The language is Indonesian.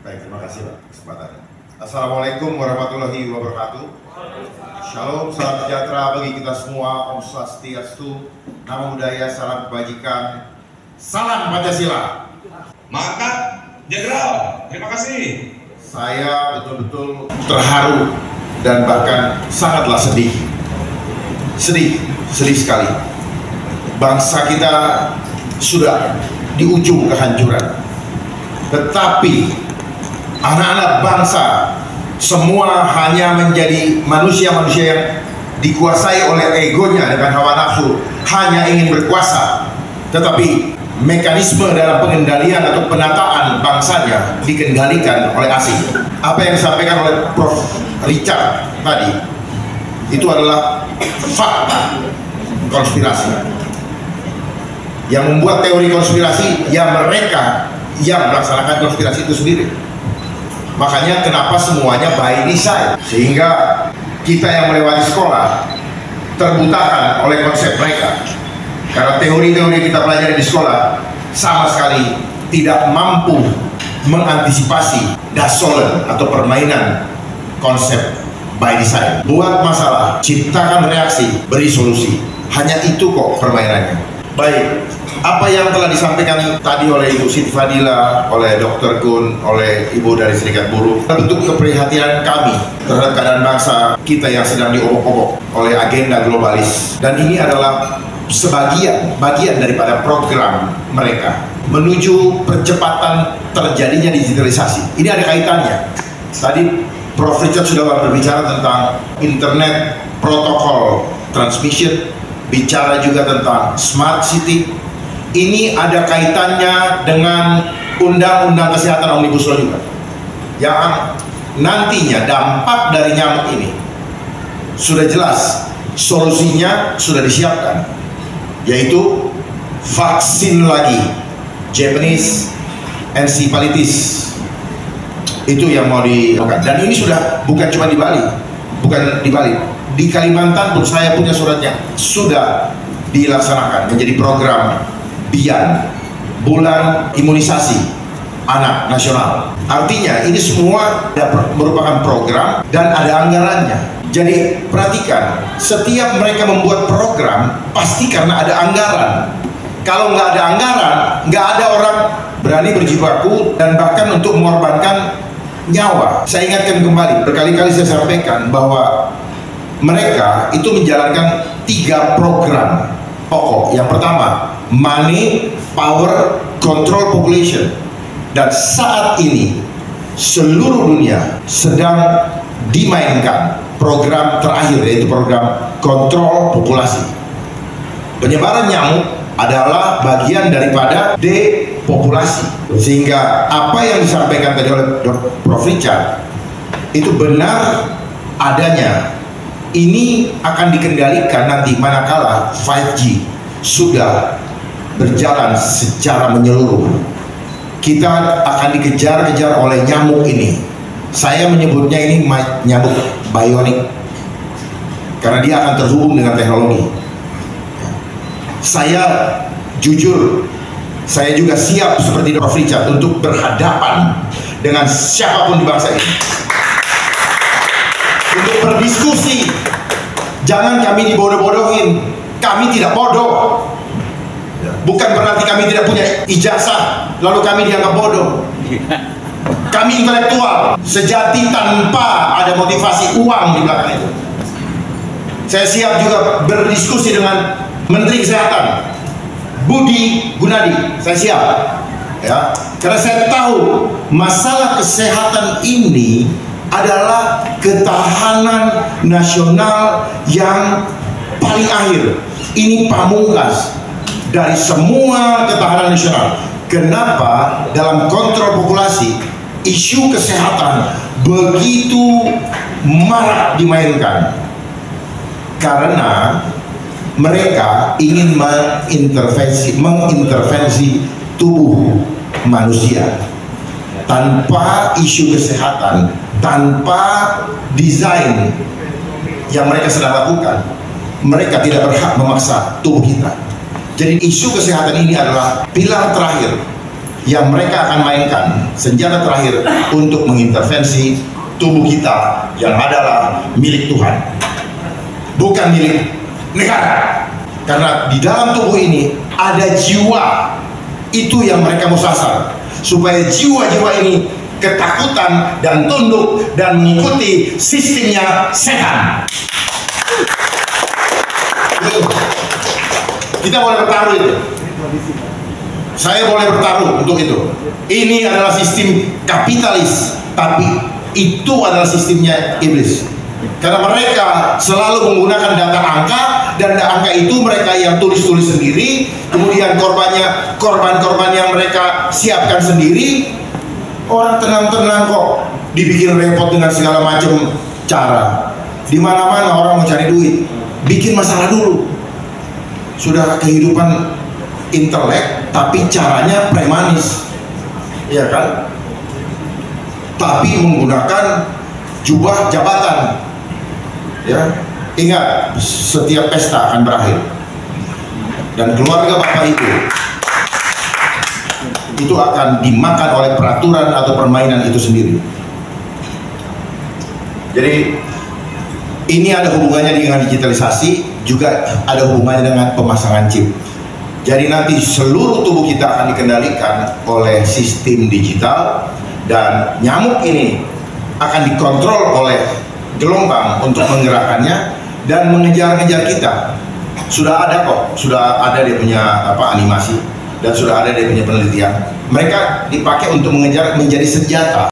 Baik, terima kasih Pak kesempatannya. Assalamualaikum warahmatullahi wabarakatuh. Shalom, salam sejahtera bagi kita semua. Om Swastiastu, Namo Buddhaya, salam kebajikan, salam Pancasila. Maka, Jenderal, terima kasih. Saya betul-betul terharu dan bahkan sangatlah sedih. Sedih sekali. Bangsa kita sudah di ujung kehancuran. Tetapi anak-anak bangsa semua hanya menjadi manusia-manusia yang dikuasai oleh egonya dengan hawa nafsu, hanya ingin berkuasa. Tetapi mekanisme dalam pengendalian atau penataan bangsanya dikendalikan oleh asing. Apa yang disampaikan oleh Prof. Richard tadi itu adalah fakta konspirasi. Yang membuat teori konspirasi ya mereka yang melaksanakan konspirasi itu sendiri. Makanya kenapa semuanya by design, sehingga kita yang melewati sekolah terbutakan oleh konsep mereka. Karena teori-teori kita pelajari di sekolah sama sekali tidak mampu mengantisipasi dasolen atau permainan konsep by design. Buat masalah, ciptakan reaksi, beri solusi. Hanya itu kok permainannya. Baik, apa yang telah disampaikan tadi oleh Ibu Siti Fadila, oleh Dr. Gun, oleh Ibu dari Serikat Buruh, bentuk keprihatinan kami terhadap keadaan bangsa kita yang sedang diobok-obok oleh agenda globalis. Dan ini adalah bagian daripada program mereka menuju percepatan terjadinya digitalisasi. Ini ada kaitannya. Tadi Prof. Richard sudah berbicara tentang internet protokol transmission, bicara juga tentang smart city. Ini ada kaitannya dengan undang-undang kesehatan Omnibus Law juga, yang nantinya dampak dari nyamuk ini sudah jelas, solusinya sudah disiapkan, yaitu vaksin lagi Japanese encephalitis. Itu yang mau dilakukan, dan ini sudah bukan cuma di Bali, di Kalimantan pun saya punya suratnya, sudah dilaksanakan menjadi program BIAN, Bulan Imunisasi Anak Nasional. Artinya ini semua merupakan program dan ada anggarannya. Jadi perhatikan, setiap mereka membuat program pasti karena ada anggaran. Kalau nggak ada anggaran, nggak ada orang berani berjibaku dan bahkan untuk mengorbankan nyawa. Saya ingatkan kembali, berkali-kali saya sampaikan bahwa mereka itu menjalankan 3 program pokok. Yang pertama, money, power, control population. Dan saat ini seluruh dunia sedang dimainkan program terakhir, yaitu program kontrol populasi. Penyebaran nyamuk adalah bagian daripada depopulasi, sehingga apa yang disampaikan tadi oleh Prof. Richard itu benar adanya. Ini akan dikendalikan nanti manakala 5G sudah berjalan secara menyeluruh. Kita akan dikejar-kejar oleh nyamuk ini. Saya menyebutnya ini nyamuk bionik, karena dia akan terhubung dengan teknologi. Saya jujur, saya juga siap seperti Prof. Richard untuk berhadapan dengan siapapun di bangsa ini, untuk berdiskusi. Jangan kami dibodoh-bodohin. Kami tidak bodoh. Bukan berarti kami tidak punya ijazah lalu kami dianggap bodoh. Kami intelektual sejati tanpa ada motivasi uang di belakang itu. Saya siap juga berdiskusi dengan Menteri Kesehatan Budi Gunadi. Saya siap, ya, karena saya tahu masalah kesehatan ini adalah ketahanan nasional yang paling akhir. Ini pamungkas dari semua ketahanan nasional. Kenapa dalam kontrol populasi isu kesehatan begitu marak dimainkan? Karena mereka ingin mengintervensi tubuh manusia tanpa isu kesehatan, tanpa desain yang mereka sedang lakukan. Mereka tidak berhak memaksa tubuh kita. Jadi isu kesehatan ini adalah pilar terakhir yang mereka akan mainkan, senjata terakhir untuk mengintervensi tubuh kita yang adalah milik Tuhan, bukan milik negara. Karena di dalam tubuh ini ada jiwa, itu yang mereka mau sasar, supaya jiwa-jiwa ini ketakutan dan tunduk dan mengikuti sistemnya setan. Kita boleh bertaruh itu. Saya boleh bertaruh untuk itu. Ini adalah sistem kapitalis, tapi itu adalah sistemnya iblis. Karena mereka selalu menggunakan data angka, dan angka itu mereka yang tulis-tulis sendiri, kemudian korban-korban yang mereka siapkan sendiri. Orang tenang-tenang kok, dibikin repot dengan segala macam cara. Di mana-mana orang mau cari duit, bikin masalah dulu. Sudah kehidupan intelek, tapi caranya premanis, ya kan? Tapi menggunakan jubah jabatan. Ya, ingat, setiap pesta akan berakhir, dan keluarga bapak itu akan dimakan oleh peraturan atau permainan itu sendiri. Jadi ini ada hubungannya dengan digitalisasi, juga ada hubungannya dengan pemasangan chip. Jadi nanti seluruh tubuh kita akan dikendalikan oleh sistem digital, dan nyamuk ini akan dikontrol oleh gelombang untuk menggerakkannya dan mengejar-ngejar kita. Sudah ada kok, sudah ada dia punya animasi, dan sudah ada dia punya penelitian. Mereka dipakai untuk mengejar, menjadi senjata.